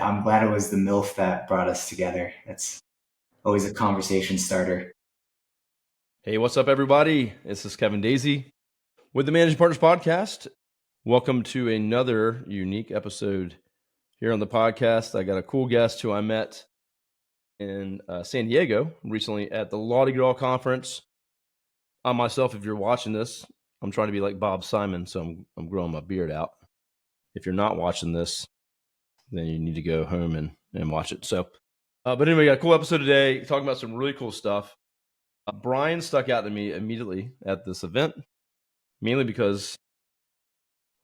I'm glad it was the MILF that brought us together. That's always a conversation starter. Hey, what's up, everybody? This is Kevin Daisy with the Managing Partners Podcast. Welcome to another unique episode here on the podcast. I got a cool guest who I met in San Diego recently at the Law Degree Conference. I myself, if you're watching this, I'm trying to be like Bob Simon, so I'm growing my beard out. If you're not watching this, then you need to go home and watch it. But anyway, got a cool episode today, talking about some really cool stuff. Brian stuck out to me immediately at this event, mainly because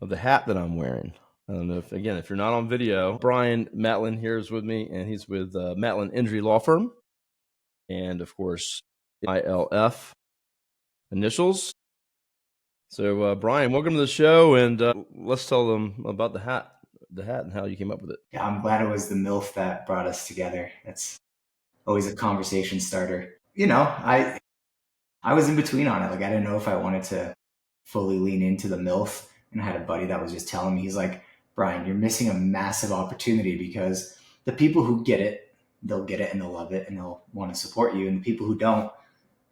of the hat that I'm wearing. I don't know if you're not on video, Brian Matlin here is with me, and he's with Matlin Injury Law Firm, and of course, ILF initials. So, Brian, welcome to the show, and let's tell them about the hat and how you came up with it. Yeah, I'm glad it was the MILF that brought us together. That's always a conversation starter. I was in between on it. Like, I didn't know if I wanted to fully lean into the MILF. And I had a buddy that was just telling me, he's like, Brian, you're missing a massive opportunity, because the people who get it, they'll get it and they'll love it and they'll want to support you. And the people who don't,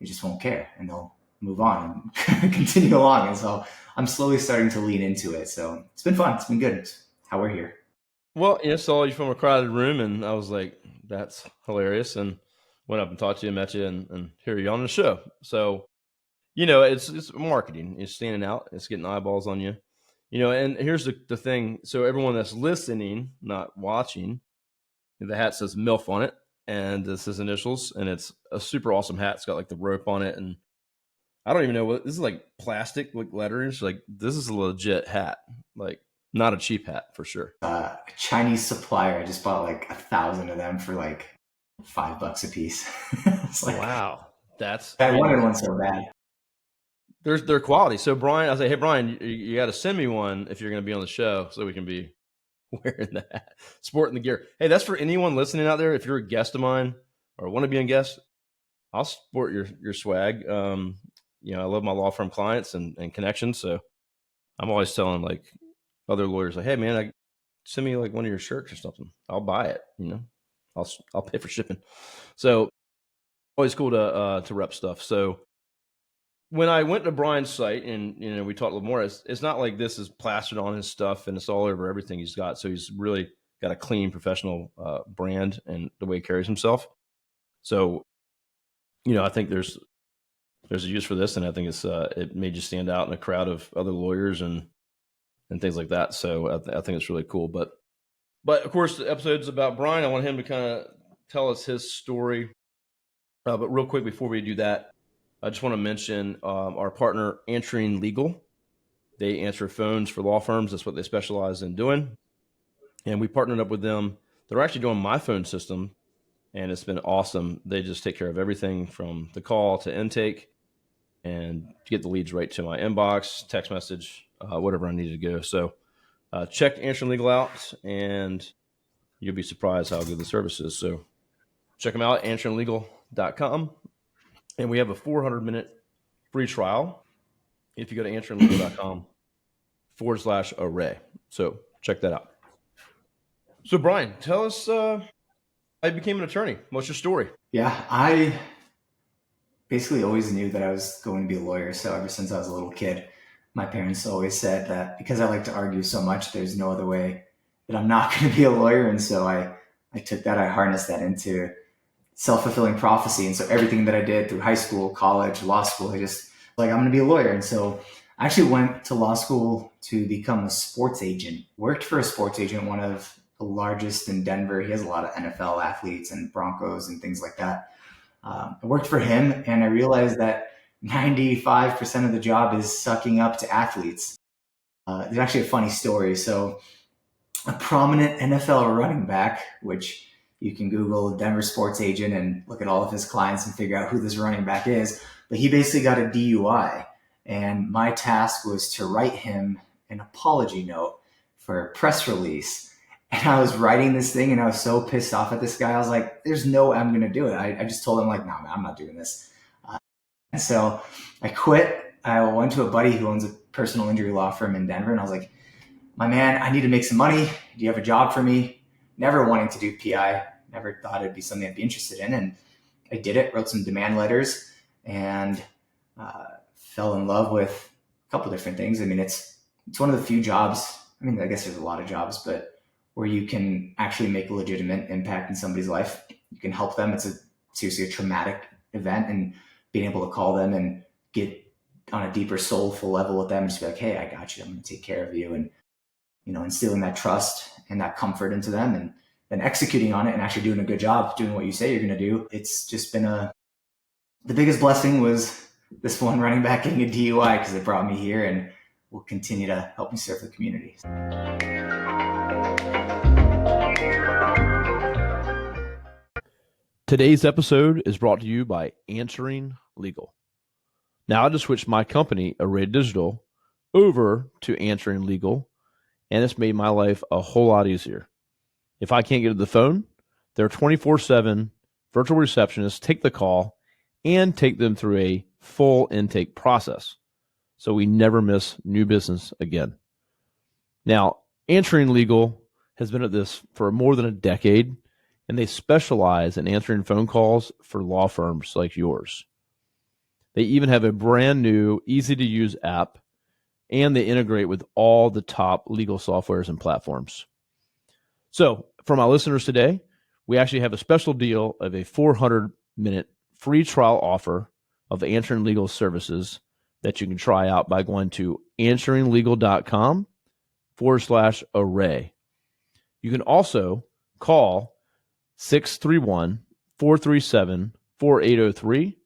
they just won't care and they'll move on and continue along. And so I'm slowly starting to lean into it. So it's been fun. It's been good. It's how we're here. Well, saw you from a crowded room, and I was like, that's hilarious. And went up and talked to you, met you, and here you're on the show. So, it's marketing. It's standing out. It's getting eyeballs on you. And here's the thing. So everyone that's listening, not watching, the hat says MILF on it, and this is initials, and it's a super awesome hat. It's got like the rope on it, and I don't even know what this is, like plastic, like lettering. Like, this is a legit hat, like not a cheap hat for sure. A Chinese supplier. I just bought like 1,000 of them for like $5 a piece. It's like, wow, I wanted one so bad. Their quality. So Brian, I say, hey Brian, you got to send me one if you're going to be on the show, so we can be wearing the hat, sporting the gear. Hey, that's for anyone listening out there. If you're a guest of mine or want to be a guest, I'll sport your swag. I love my law firm clients and connections, so I'm always telling like other lawyers, like, hey man, send me like one of your shirts or something. I'll buy it. I'll pay for shipping. So always cool to rep stuff. So when I went to Brian's site and, we talked a little more, it's not like this is plastered on his stuff and it's all over everything he's got. So he's really got a clean professional brand and the way he carries himself. So, I think there's a use for this, and I think it made you stand out in a crowd of other lawyers and things like that. So I think it's really cool. But of course, the episode's about Brian. I want him to kind of tell us his story. But real quick, before we do that, I just want to mention our partner, Answering Legal. They answer phones for law firms. That's what they specialize in doing. And we partnered up with them. They're actually doing my phone system, and it's been awesome. They just take care of everything from the call to intake and get the leads right to my inbox, text message, whatever I needed to go. So check Answering Legal out, and you'll be surprised how good the service is. So check them out at answeringlegal.com. And we have a 400-minute free trial if you go to answeringlegal.com/array. So check that out. So Brian, tell us how you became an attorney. What's your story? Yeah, I basically always knew that I was going to be a lawyer. So ever since I was a little kid, my parents always said that because I like to argue so much, there's no other way that I'm not going to be a lawyer. And so I took that, I harnessed that into self-fulfilling prophecy. And so everything that I did through high school, college, law school, I just like, I'm going to be a lawyer. And so I actually went to law school to become a sports agent, worked for a sports agent, one of the largest in Denver. He has a lot of NFL athletes and Broncos and things like that. I worked for him, and I realized that 95% of the job is sucking up to athletes. There's actually a funny story. So a prominent NFL running back, which you can Google Denver sports agent and look at all of his clients and figure out who this running back is. But he basically got a DUI, and my task was to write him an apology note for a press release. And I was writing this thing, and I was so pissed off at this guy. I was like, there's no way I'm going to do it. I just told him, like, no, man, I'm not doing this. And so I quit. I went to a buddy who owns a personal injury law firm in Denver, and I was like, my man, I need to make some money. Do you have a job for me? And never wanting to do PI, never thought it'd be something I'd be interested in. And I did it, wrote some demand letters, and fell in love with a couple different things. I mean, it's one of the few jobs. I mean, I guess there's a lot of jobs, but where you can actually make a legitimate impact in somebody's life. You can help them. It's seriously a traumatic event, and being able to call them and get on a deeper soulful level with them, just be like, hey, I got you. I'm going to take care of you. And, instilling that trust and that comfort into them, and then executing on it and actually doing a good job, doing what you say you're going to do. It's just been the biggest blessing was this one running back getting a DUI, because it brought me here and will continue to help me serve the community. Today's episode is brought to you by Answering Legal. Now I just switched my company, Array Digital, over to Answering Legal, and it's made my life a whole lot easier. If I can't get to the phone, their 24/7 virtual receptionists take the call and take them through a full intake process, so we never miss new business again. Now, Answering Legal has been at this for more than a decade, and they specialize in answering phone calls for law firms like yours. They even have a brand new, easy-to-use app, and they integrate with all the top legal softwares and platforms. So, for my listeners today, we actually have a special deal of a 400-minute free trial offer of Answering Legal services that you can try out by going to answeringlegal.com/array. You can also call 631-437-4803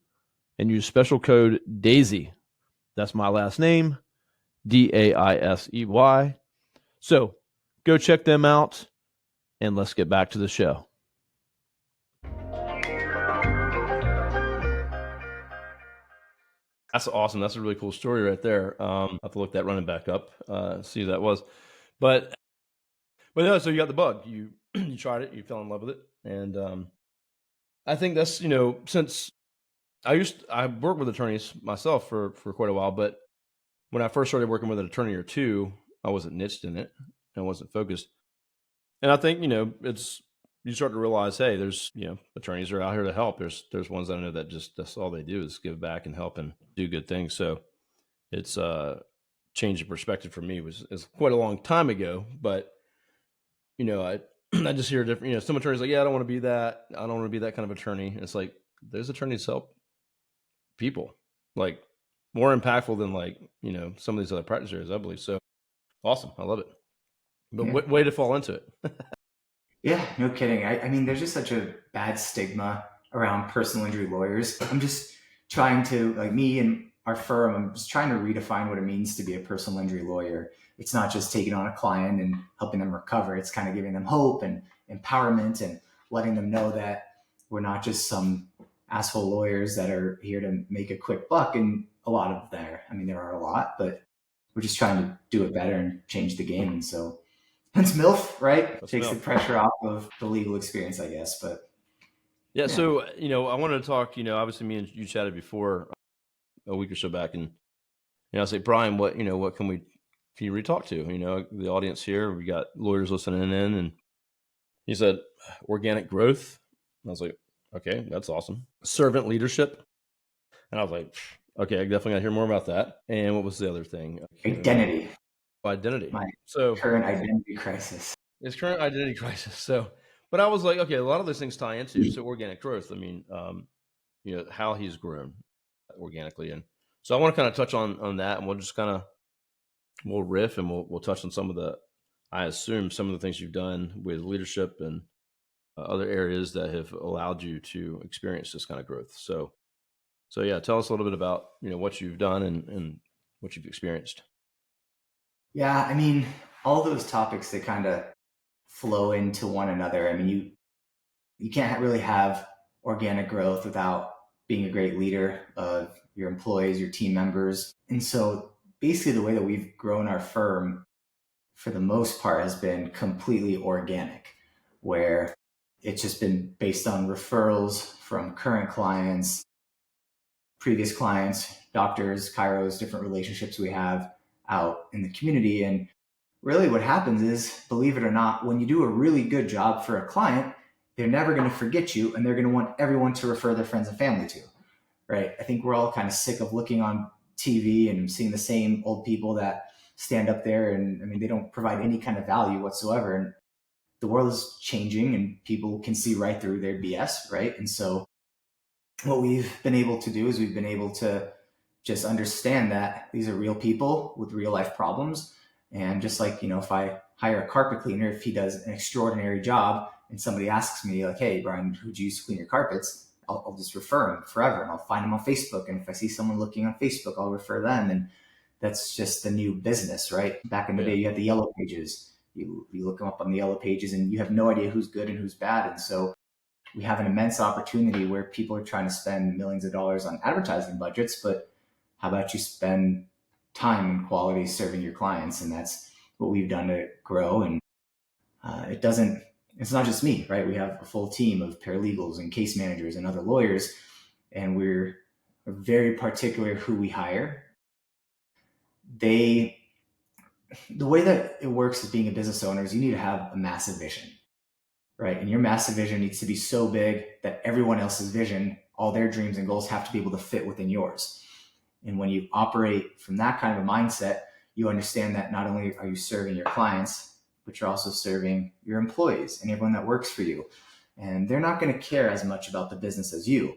and use special code DAISY. That's my last name, DAISEY. So go check them out, and let's get back to the show. That's awesome. That's a really cool story right there. I have to look that running back up, see who that was. But no, so you got the bug. You you tried it, you fell in love with it. And I think that's, since I worked with attorneys myself for quite a while, but when I first started working with an attorney or two, I wasn't niched in it and wasn't focused. And I think, you start to realize, hey, there's, attorneys are out here to help. There's ones I know that that's all they do is give back and help and do good things. So it's changed the perspective for me. Is quite a long time ago, but I I just hear different, some attorneys like, yeah, I don't want to be that. I don't want to be that kind of attorney. And it's like, there's attorneys help people, like more impactful than some of these other practice areas, I believe. So awesome. I love it. But what way to fall into it? Yeah, no kidding. I mean, there's just such a bad stigma around personal injury lawyers. I'm just trying to, like me and our firm, I'm just trying to redefine what it means to be a personal injury lawyer. It's not just taking on a client and helping them recover. It's kind of giving them hope and empowerment and letting them know that we're not just some asshole lawyers that are here to make a quick buck. And a lot of there are a lot, but we're just trying to do it better and change the game. And so it's MILF, right? That's Takes MILF. the pressure off of the legal experience, I guess. But yeah. So, I wanted to talk, obviously me and you chatted before a week or so back, and I say, Brian, what can you re-talk to? The audience here, we got lawyers listening in, and he said, organic growth. And I was like, okay, that's awesome. Servant leadership. And I was like, okay, I definitely got to hear more about that. And what was the other thing? Identity. Identity. My So current identity crisis. It's current identity crisis. So, but I was like, okay, a lot of those things tie into so organic growth. I mean, how he's grown organically, and so I want to kind of touch on that, and we'll just we'll riff, and we'll touch on some of I assume some of the things you've done with leadership and other areas that have allowed you to experience this kind of growth. So yeah, tell us a little bit about what you've done and what you've experienced. Yeah, I mean, all those topics, they kind of flow into one another. I mean, you can't really have organic growth without being a great leader of your employees, your team members. And so basically the way that we've grown our firm for the most part has been completely organic, where it's just been based on referrals from current clients, previous clients, doctors, chiros, different relationships we have out in the community. And really what happens is, believe it or not, when you do a really good job for a client, they're never going to forget you, and they're going to want everyone to refer their friends and family to. Right? I think we're all kind of sick of looking on TV and seeing the same old people that stand up there, and I mean, they don't provide any kind of value whatsoever. And the world is changing, and people can see right through their BS, right? And so what we've been able to do is we've been able to just understand that these are real people with real life problems. And just like, if I hire a carpet cleaner, if he does an extraordinary job and somebody asks me, like, hey, Brian, who'd you use to clean your carpets? I'll just refer him forever, and I'll find him on Facebook. And if I see someone looking on Facebook, I'll refer them. And that's just the new business, right? Back in the day, you had the yellow pages. You look them up on the yellow pages, and you have no idea who's good and who's bad. And so we have an immense opportunity where people are trying to spend millions of dollars on advertising budgets, but how about you spend time and quality serving your clients? And that's what we've done to grow. And it's not just me, right? We have a full team of paralegals and case managers and other lawyers, and we're very particular who we hire. The way that it works as being a business owner is you need to have a massive vision, right? And your massive vision needs to be so big that everyone else's vision, all their dreams and goals, have to be able to fit within yours. And when you operate from that kind of a mindset, you understand that not only are you serving your clients, but you're also serving your employees and everyone that works for you. And they're not going to care as much about the business as you.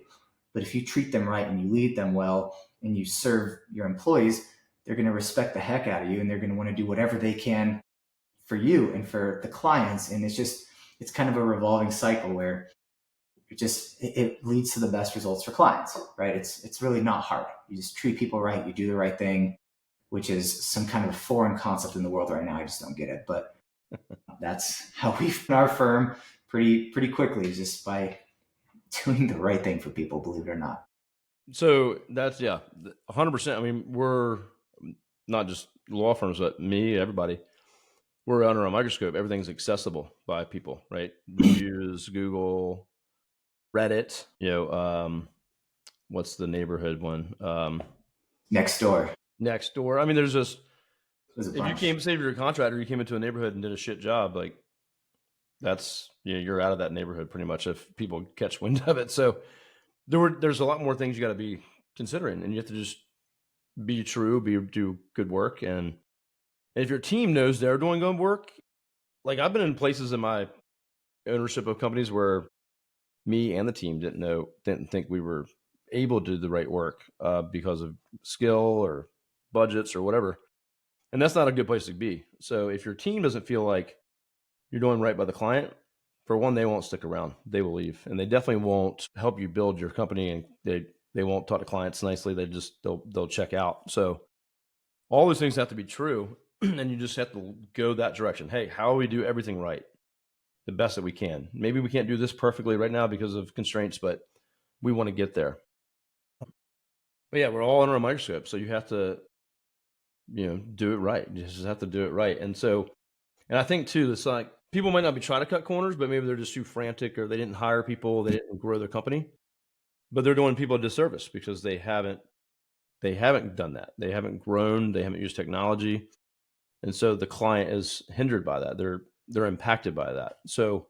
But if you treat them right and you lead them well and you serve your employees, they're going to respect the heck out of you, and they're going to want to do whatever they can for you and for the clients. And it's kind of a revolving cycle where it leads to the best results for clients, right? It's really not hard. You just treat people right, you do the right thing, which is some kind of foreign concept in the world right now. I just don't get it, but that's how we've our firm pretty quickly, just by doing the right thing for people, believe it or not. So that's 100%. I mean, we're not just law firms, but me, everybody. We're under a microscope. Everything's accessible by people, right? Reviews, Google, Reddit. What's the neighborhood one? Next door. I mean, there's just There's a if you bunch. came, say, you're a contractor, you came into a neighborhood and did a shit job, like that's you're out of that neighborhood pretty much if people catch wind of it. So there's a lot more things you got to be considering, and you have to just be true, do good work, and if your team knows they're doing good work, like I've been in places in my ownership of companies where me and the team didn't think we were able to do the right work because of skill or budgets or whatever, and that's not a good place to be. So if your team doesn't feel like you're doing right by the client, for one, they won't stick around. They will leave, and they definitely won't help you build your company, and they won't talk to clients nicely. They'll check out. So all those things have to be true, and you just have to go that direction. Hey, how do we do everything right, the best that we can? Maybe we can't do this perfectly right now because of constraints, but we want to get there. But yeah, we're all under a microscope, so you have to do it right. You just have to do it right. And I think too, it's like people might not be trying to cut corners, but maybe they're just too frantic, or they didn't hire people, they didn't grow their company, but they're doing people a disservice because they haven't done that. They haven't grown, they haven't used technology. And so the client is hindered by that. They're impacted by that. So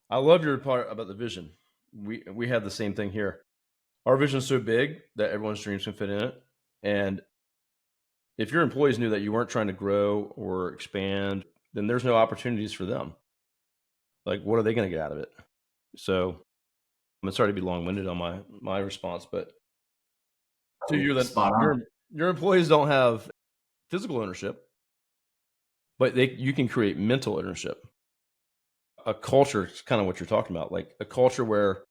I love your part about the vision. We have the same thing here. Our vision is so big that everyone's dreams can fit in it. And if your employees knew that you weren't trying to grow or expand, then there's no opportunities for them. Like, what are they going to get out of it? So I'm sorry to be long-winded on my response, but so Spot on. your employees don't have physical ownership, but you can create mental ownership. A culture is kind of what you're talking about, like a culture where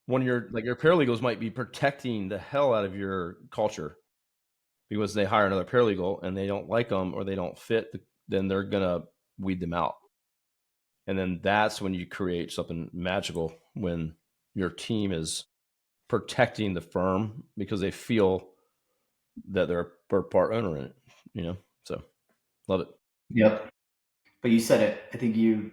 one of your paralegals might be protecting the hell out of your culture because they hire another paralegal and they don't like them or they don't fit, then they're gonna weed them out. And then that's when you create something magical, when your team is protecting the firm because they feel that they're a part owner in it, so love it. Yep. But you said it. I think you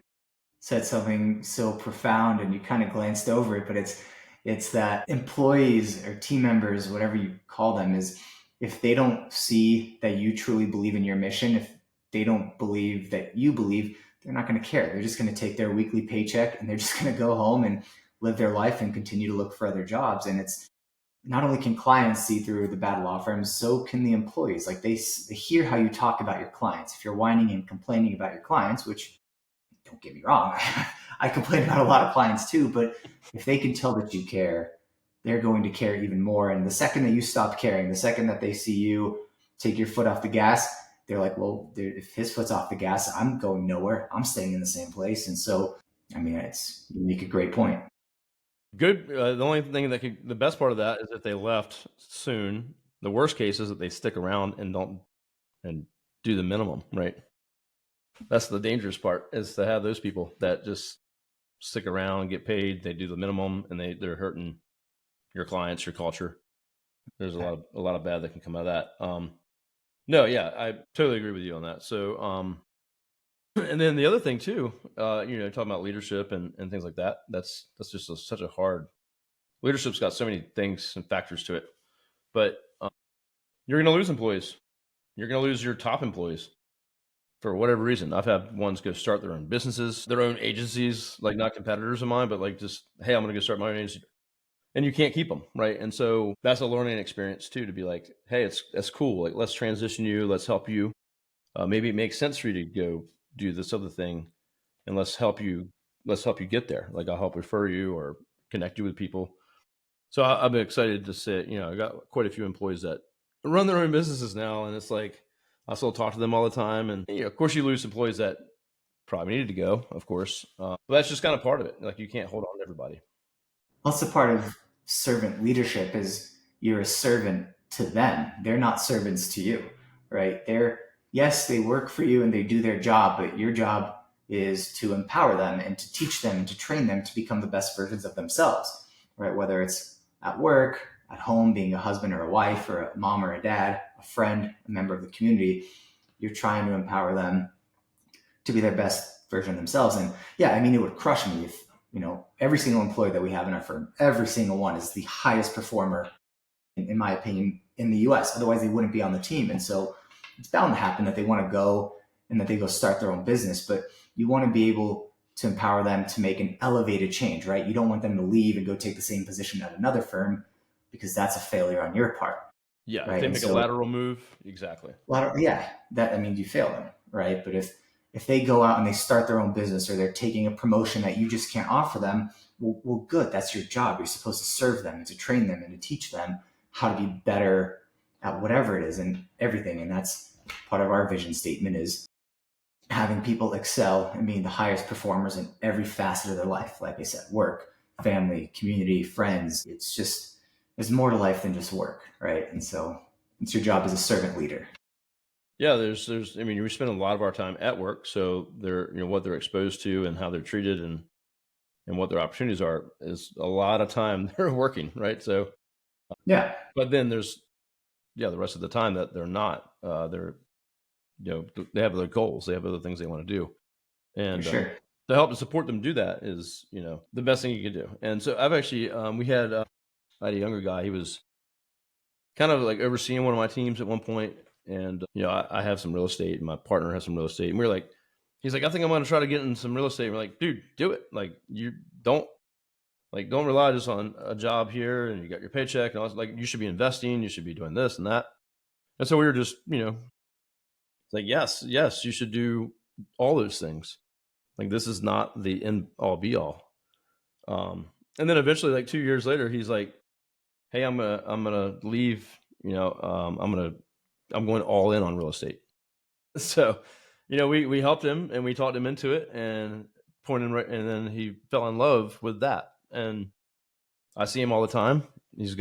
said something so profound, and you kind of glanced over it, but it's that employees or team members, whatever you call them, is if they don't see that you truly believe in your mission, if they don't believe that you believe, they're not going to care. They're just going to take their weekly paycheck and they're just going to go home and live their life and continue to look for other jobs. And it's not only can clients see through the bad law firms, so can the employees. Like they hear how you talk about your clients. If you're whining and complaining about your clients, which don't get me wrong, I complain about a lot of clients too, but if they can tell that you care, they're going to care even more. And the second that you stop caring, the second that they see you take your foot off the gas, they're like, well, if his foot's off the gas, I'm going nowhere. I'm staying in the same place. And so, I mean, you make a great point. Good. The only thing the best part of that is if they left soon. The worst case is that they stick around and don't and do the minimum, right? That's the dangerous part, is to have those people that just stick around and get paid. They do the minimum and they're hurting your clients, your culture. There's a lot of bad that can come out of that. No, yeah, I totally agree with you on that. So, and then the other thing too, talking about leadership and things like that. That's just such a hard. Leadership's got so many things and factors to it, but you're going to lose employees. You're going to lose your top employees for whatever reason. I've had ones go start their own businesses, their own agencies, like not competitors of mine, but like just, hey, I'm going to go start my own agency. And you can't keep them, right? And so that's a learning experience too, to be like, hey, that's cool. Like, let's transition you. Let's help you. Maybe it makes sense for you to go do this other thing, and let's help you get there. Like, I'll help refer you or connect you with people. So I've been excited to say, I got quite a few employees that run their own businesses now. And it's like, I still talk to them all the time. And of course you lose employees that probably needed to go, of course. But that's just kind of part of it. Like, you can't hold on to everybody. Also, part of servant leadership is you're a servant to them. They're not servants to you, right? Yes, they work for you and they do their job, but your job is to empower them and to teach them and to train them to become the best versions of themselves, right? Whether it's at work, at home, being a husband or a wife or a mom or a dad, a friend, a member of the community, you're trying to empower them to be their best version of themselves. And yeah, I mean, it would crush me if, every single employee that we have in our firm, every single one is the highest performer, in my opinion, in the US. Otherwise, they wouldn't be on the team. And so it's bound to happen that they want to go and that they go start their own business. But you want to be able to empower them to make an elevated change, right? You don't want them to leave and go take the same position at another firm, because that's a failure on your part. Yeah, right? If they make a lateral move, exactly. You fail them, right? But if they go out and they start their own business, or they're taking a promotion that you just can't offer them, well, good. That's your job. You're supposed to serve them and to train them and to teach them how to be better at whatever it is and everything. And that's part of our vision statement, is having people excel and being the highest performers in every facet of their life. Like I said, work, family, community, friends. It's just, there's more to life than just work, right? And so it's your job as a servant leader. Yeah, we spend a lot of our time at work, so they're, what they're exposed to and how they're treated and what their opportunities are is a lot of time they're working, right? So yeah, but then there's the rest of the time that they're not. They have other goals, they have other things they want to do, and sure. To help and support them do that is the best thing you can do. And so I've actually I had a younger guy. He was kind of like overseeing one of my teams at one point. And, I have some real estate and my partner has some real estate. And we're like, he's like, I think I'm going to try to get in some real estate. And we're like, dude, do it. Like, you don't rely just on a job here and you got your paycheck. And I was like, you should be investing. You should be doing this and that. And so we were just, like, yes, you should do all those things. Like, this is not the end all be all. And then eventually, like 2 years later, he's like, hey, I'm gonna leave. I'm going all in on real estate. So, we helped him and we talked him into it and and then he fell in love with that. And I see him all the time. He's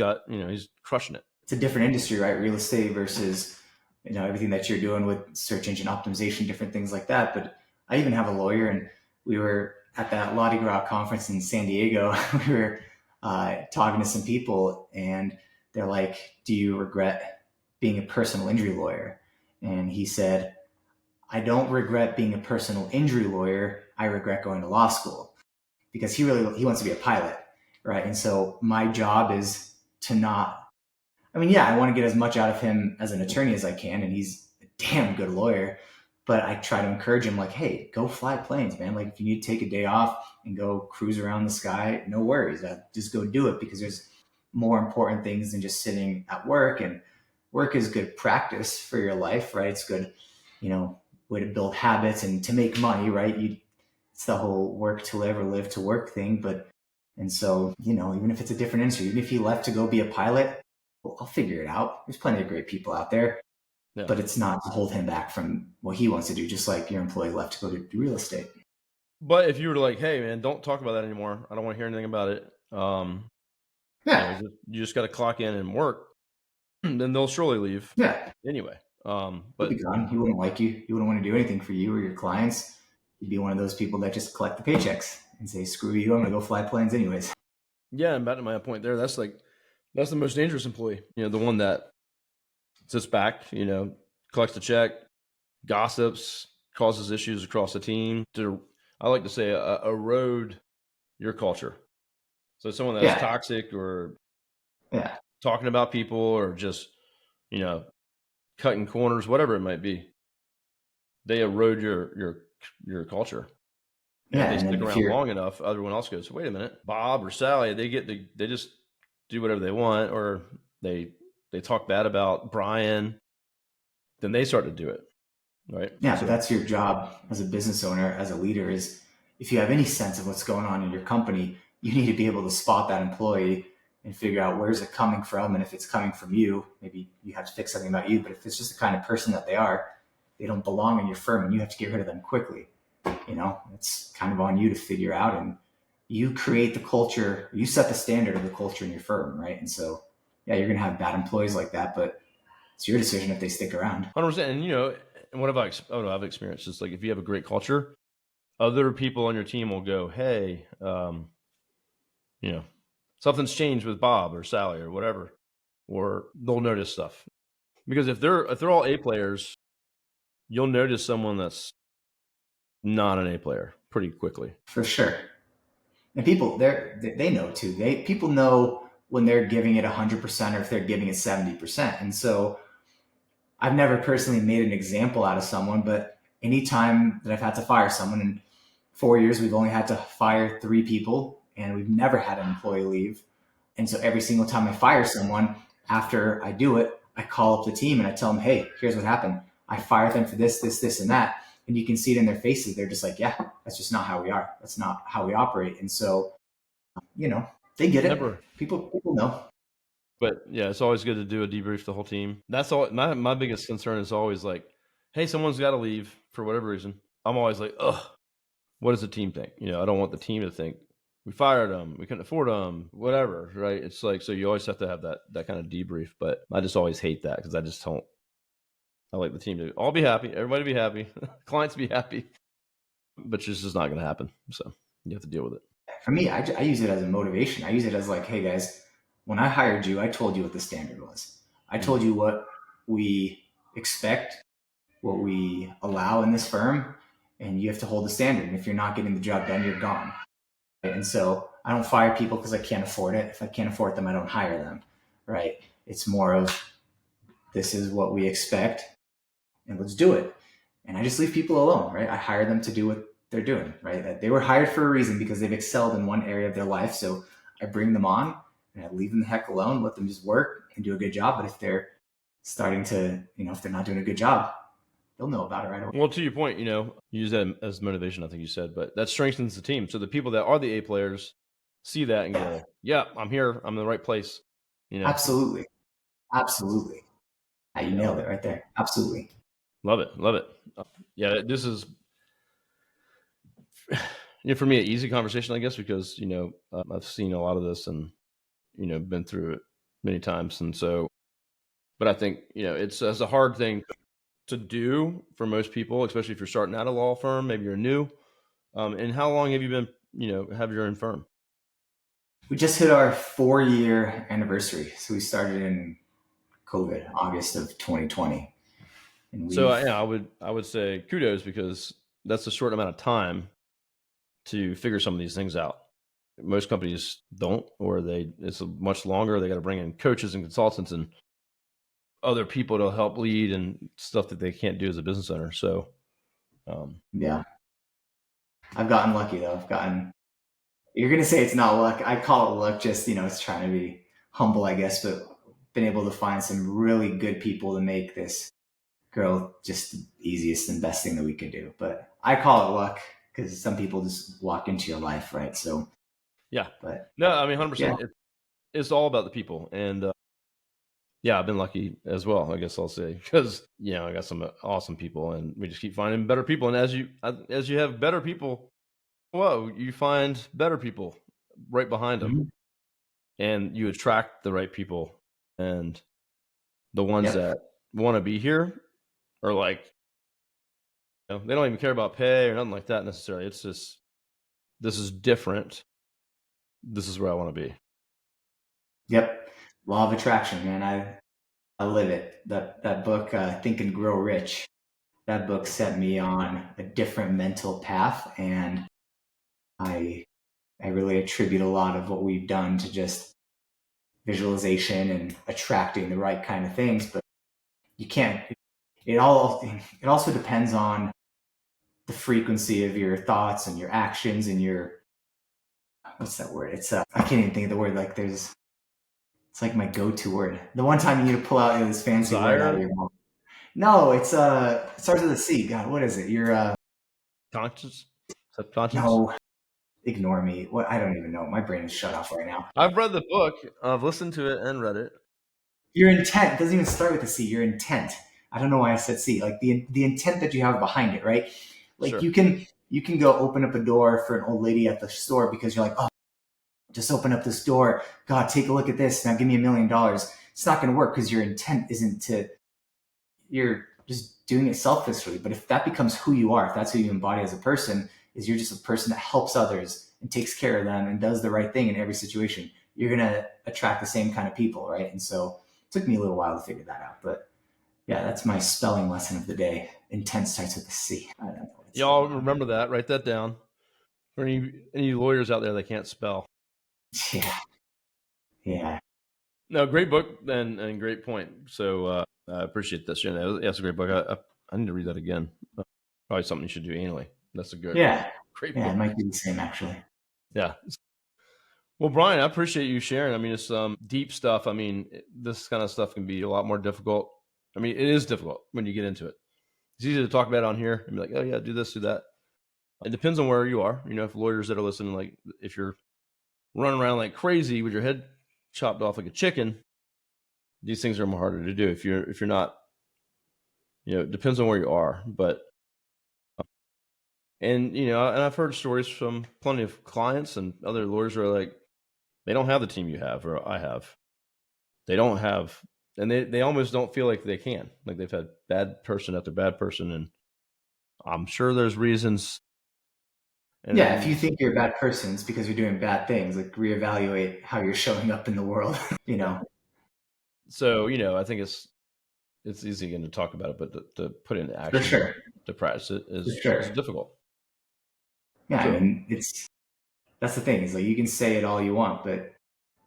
crushing it. It's a different industry, right? Real estate versus, everything that you're doing with search engine optimization, different things like that. But I even have a lawyer, and we were at that Mardi Gras conference in San Diego. We were talking to some people, and they're like, do you regret being a personal injury lawyer? And he said, I don't regret being a personal injury lawyer. I regret going to law school, because he wants to be a pilot, right? And so my job is to not, I want to get as much out of him as an attorney as I can, and he's a damn good lawyer. But I try to encourage him, like, hey, go fly planes, man. Like, if you need to take a day off and go cruise around the sky, no worries. Just go do it, because there's more important things than just sitting at work. And work is good practice for your life, right? It's good, you know, way to build habits and to make money, right? It's the whole work to live or live to work thing. But, and so, even if it's a different industry, even if he left to go be a pilot, well, I'll figure it out. There's plenty of great people out there, Yeah. but it's not to hold him back from what he wants to do, just like your employee left to go to do real estate. But if you were like, hey man, don't talk about that anymore. I don't want to hear anything about it. Yeah. You just got to clock in and work. Then they'll surely leave. Yeah. Anyway. He'll But be gone. He wouldn't like you. He wouldn't want to do anything for you or your clients. He'd be one of those people that just collect the paychecks and say, screw you, I'm going to go fly planes anyways. yeah, and back to my point there, that's the most dangerous employee. The one that sits back, collects the check, gossips, causes issues across the team. I like to say, erode your culture. So someone that's Yeah. toxic or Yeah. talking about people or just, cutting corners, whatever it might be, they erode your culture. And if Yeah. they And stick then if around you're, long enough, everyone else goes, wait a minute, Bob or Sally, they just do whatever they want, or they talk bad about Brian, then they start to do it. Right. yeah, but So that's your job as a business owner, as a leader, is if you have any sense of what's going on in your company, you need to be able to spot that employee and figure out where's it coming from. And if it's coming from you, maybe you have to fix something about you. But if it's just the kind of person that they are, they don't belong in your firm and you have to get rid of them quickly. It's kind of on you to figure out, and you create the culture, you set the standard of the culture in your firm, right? And so, yeah, you're going to have bad employees like that, but it's your decision if they stick around. 100%. And what I've experienced is, like, if you have a great culture, other people on your team will go, hey, something's changed with Bob or Sally or whatever, or they'll notice stuff. Because if they're all A players, you'll notice someone that's not an A player pretty quickly. For sure. And people, they know too. People know when they're giving it 100% or if they're giving it 70%. And so I've never personally made an example out of someone, but anytime that I've had to fire someone, in 4 years, we've only had to fire 3 people and we've never had an employee leave. And so every single time I fire someone, after I do it, I call up the team and I tell them, hey, here's what happened. I fired them for this, and that. And you can see it in their faces. They're just like, yeah, that's just not how we are. That's not how we operate. And so, they get it. Never. People know. But yeah, it's always good to do a debrief the whole team. That's all. My biggest concern is always like, hey, someone's got to leave for whatever reason. I'm always like, ugh, what does the team think? I don't want the team to think we fired them, we couldn't afford them, whatever, right? It's like, so you always have to have that kind of debrief. But I just always hate that because I just don't. I like the team to all be happy, everybody be happy, clients be happy, but it's just not going to happen. So you have to deal with it. For me, I use it as a motivation. I use it as like, hey guys, when I hired you, I told you what the standard was. I told you what we expect, what we allow in this firm, and you have to hold the standard. And if you're not getting the job done, you're gone. And so I don't fire people because I can't afford it. If I can't afford them, I don't hire them, right? It's more of, this is what we expect and let's do it. And I just leave people alone, right? I hire them to do what they're doing, right? They were hired for a reason because they've excelled in one area of their life. So I bring them on and I leave them the heck alone, let them just work and do a good job. But if they're starting to, if they're not doing a good job, they'll know about it right away. Well, to your point, use that as motivation, I think you said, but that strengthens the team. So the people that are the A players see that and go, yeah, I'm here. I'm in the right place. Absolutely. Absolutely. You nailed it right there. Absolutely. Love it. Love it. Yeah, this is, for me, an easy conversation, I guess, because, I've seen a lot of this and, been through it many times. And so, but I think, it's a hard thing to do for most people, especially if you're starting out a law firm, maybe you're new. And how long have you been, have your own firm? We just hit our 4-year anniversary. So we started in COVID, August of 2020. And So I would say kudos, because that's a short amount of time to figure some of these things out. Most companies don't, or it's much longer. They got to bring in coaches and consultants and other people to help lead and stuff that they can't do as a business owner. So Yeah. I've gotten lucky though. You're going to say it's not luck. I call it luck. Just, it's trying to be humble, I guess, but been able to find some really good people to make this growth just the easiest and best thing that we could do. But I call it luck because some people just walk into your life, right? So, Yeah. but No, I mean, yeah. 100%. It's all about the people. And yeah, I've been lucky as well, I guess I'll say, because, I got some awesome people and we just keep finding better people. And as you have better people, whoa, you find better people right behind them Mhm. and you attract the right people. And the ones Yep. that want to be here are like, they don't even care about pay or nothing like that necessarily. It's just, this is different. This is where I want to be. Yep. Law of attraction, man. I live it. That book, Think and Grow Rich, that book set me on a different mental path. And I, I really attribute a lot of what we've done to just visualization and attracting the right kind of things. But you can't, it also depends on the frequency of your thoughts and your actions and what's that word? I can't even think of the word. It's like my go-to word. The one time you need to pull out this fancy word out of Desire, your mouth. No, it starts with a C. God, what is it? conscience, subconscious. No, ignore me. What? I don't even know. My brain is shut off right now. I've read the book. I've listened to it and read it. Your intent doesn't even start with a C. Your intent. I don't know why I said C. Like the intent that you have behind it, right? Like Sure. you can go open up a door for an old lady at the store because you're like, oh, just open up this door. God, take a look at this. Now give me $1,000,000. It's not going to work because your intent isn't to. You're just doing it selfishly. But if that becomes who you are, if that's who you embody as a person, is you're just a person that helps others and takes care of them and does the right thing in every situation, you're going to attract the same kind of people, right? And so it took me a little while to figure that out. But yeah, that's my spelling lesson of the day. Intent starts with a C. I don't know what's Y'all going on. remember that. Write that down. For any lawyers out there that can't spell. Yeah. Yeah. No, great book and great point. So I appreciate this. That's a great book. I need to read that again. Probably something you should do annually. That's a Yeah. great Yeah. It book. might be the same actually. Yeah. Well, Brian, I appreciate you sharing. I mean, it's deep stuff. I mean, this kind of stuff can be a lot more difficult. I mean, it is difficult when you get into it. It's easy to talk about it on here and be like, oh yeah, do this, do that. It depends on where you are. If lawyers that are listening, like if you're running around like crazy with your head chopped off like a chicken, these things are more harder to do. If you're not, it depends on where you are. But and I've heard stories from plenty of clients and other lawyers who are like, they don't have the team you have or I have. They don't have, and they almost don't feel like they can. Like they've had bad person after bad person, and I'm sure there's reasons. Yeah, if you And think you're a bad person, it's because you're doing bad things. Like reevaluate how you're showing up in the world. you know, so I think it's easy again to talk about it, but to put it into for action, sure, to practice it for is sure. difficult. Yeah, I So mean, that's the thing. Is like you can say it all you want, but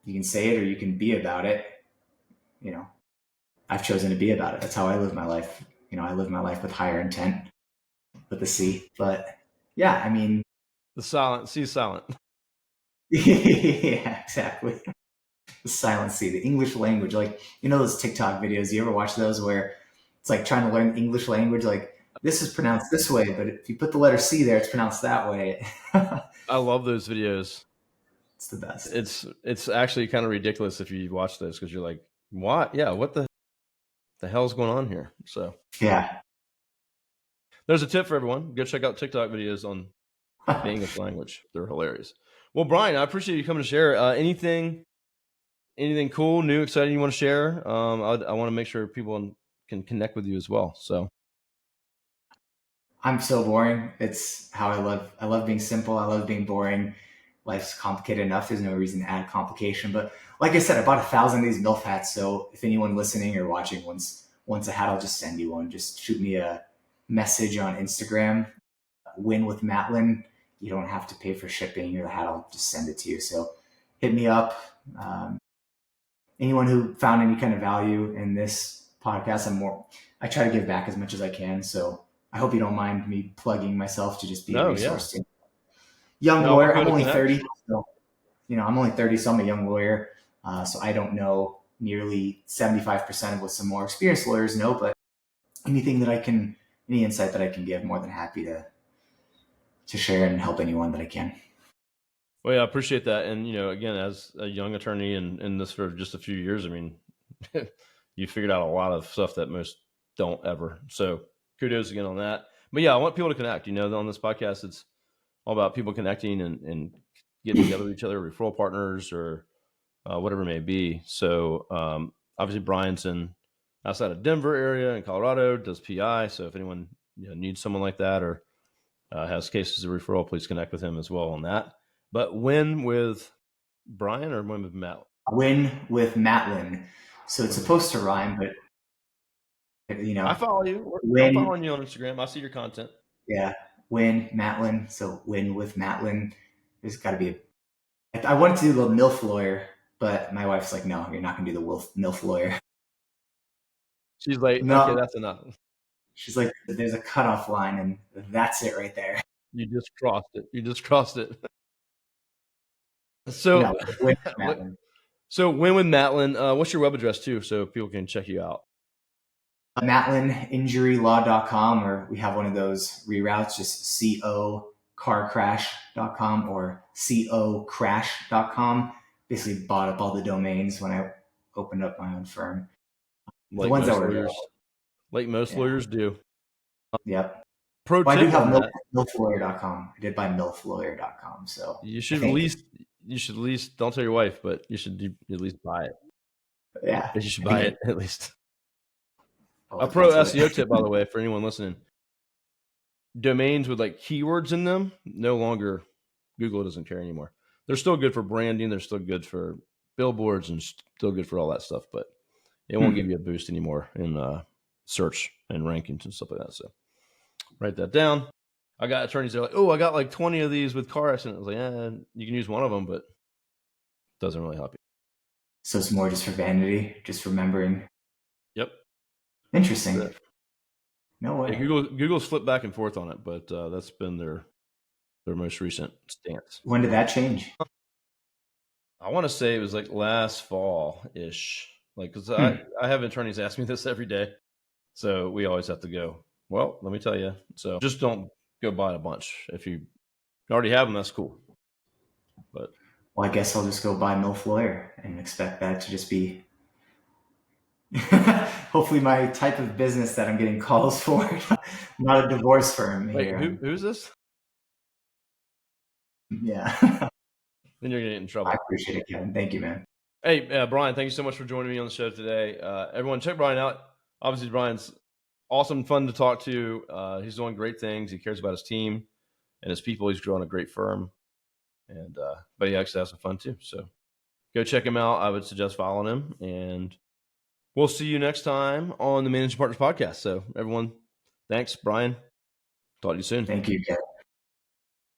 you can say it or you can be about it. You know, I've chosen to be about it. That's how I live my life. I live my life with higher intent, with the C. But yeah, I mean, the silent, see silent. yeah, exactly. The silent C, the English language. Like, those TikTok videos, you ever watch those where it's like trying to learn English language? Like, this is pronounced this way, but if you put the letter C there, it's pronounced that way. I love those videos. It's the best. It's actually kind of ridiculous if you watch those because you're like, what? Yeah, what the hell's going on here? So Yeah. there's a tip for everyone. Go check out TikTok videos on the English language. They're hilarious. Well, Brian, I appreciate you coming to share. Anything cool, new, exciting you want to share? I want to make sure people can connect with you as well. So I'm so boring. It's how I love. I love being simple. I love being boring. Life's complicated enough. There's no reason to add complication. But like I said, I bought 1,000 of these MILF hats. So if anyone listening or watching wants a hat, I'll just send you one. Just shoot me a message on Instagram. Win with Matlin. You don't have to pay for shipping or the hat. I'll just send it to you. So hit me up. Um, Anyone who found any kind of value in this podcast, I try to give back as much as I can. So I hope you don't mind me plugging myself to just be a No, yeah. resource to young No, I want lawyer. I'm people to only connect. 30, so I'm only 30, so I'm a young lawyer. So I don't know nearly 75% of what some more experienced lawyers know, but anything that I can, any insight that I can give, more than happy to share and help anyone that I can. Well, yeah, I appreciate that. And, again, as a young attorney and in this for just a few years, I mean, you figured out a lot of stuff that most don't ever. So kudos again on that. But yeah, I want people to connect. On this podcast, it's all about people connecting and getting together with each other, referral partners, or whatever it may be. So obviously, Brian's outside of Denver area in Colorado, does PI. So if anyone needs someone like that or has cases of referral, please connect with him as well on that. But when with Brian or when with Matt? Win with Matlin. So it's supposed to rhyme, but I follow you. I'm win, following you on Instagram. I see your content. yeah, win Matlin. So win with Matlin. There's got to be I wanted to do the MILF lawyer, but my wife's like, no, you're not going to do the MILF lawyer. She's like, okay, No, that's enough. she's like, there's a cutoff line, and that's it right there. You just crossed it. You just crossed it. So, No, win with Matlin. so when with Matlin, what's your web address too, so people can check you out? MatlinInjuryLaw.com, or we have one of those reroutes, just cocarcrash.com or cocrash.com. Basically bought up all the domains when I opened up my own firm. The Like ones that most were lawyers, available. Yeah. do. Yep. Pro Well, I do tip have on that: milflawyer.com. I did buy milflawyer.com. So you I should at think, least, don't tell your wife, but you should at least buy it. yeah, You should I buy think it at least. all A pro depends what. SEO tip, by the way, for anyone listening: domains with like keywords in them, no longer Google doesn't care anymore. They're still good for branding. They're still good for billboards and still good for all that stuff, but it won't give you a boost anymore in search and rankings and stuff like that. So write that down. I got attorneys that are like, oh, I got like 20 of these with car accidents. I was like, you can use one of them, but it doesn't really help you. So it's more just for vanity, just remembering. Yep. Interesting. No way. Yeah, Google's flipped back and forth on it, but that's been their most recent stance. When did that change? I want to say it was like last fall ish. Like, because I have attorneys ask me this every day. So we always have to go, well, let me tell you. So just don't go buy a bunch. If you already have them, that's cool. But well, I guess I'll just go buy MILF Lawyer and expect that to just be hopefully my type of business that I'm getting calls for. Not a divorce firm wait, here. who's this? Yeah. Then you're going to get in trouble. I appreciate it, Kevin. Thank you, man. Hey, Brian, thank you so much for joining me on the show today. Everyone, check Brian out. Obviously, Brian's awesome, fun to talk to. He's doing great things. He cares about his team and his people. He's growing a great firm. And but he actually has some fun too. So go check him out. I would suggest following him. And we'll see you next time on the Managing Partners Podcast. So everyone, thanks, Brian. Talk to you soon. Thank you, Kevin.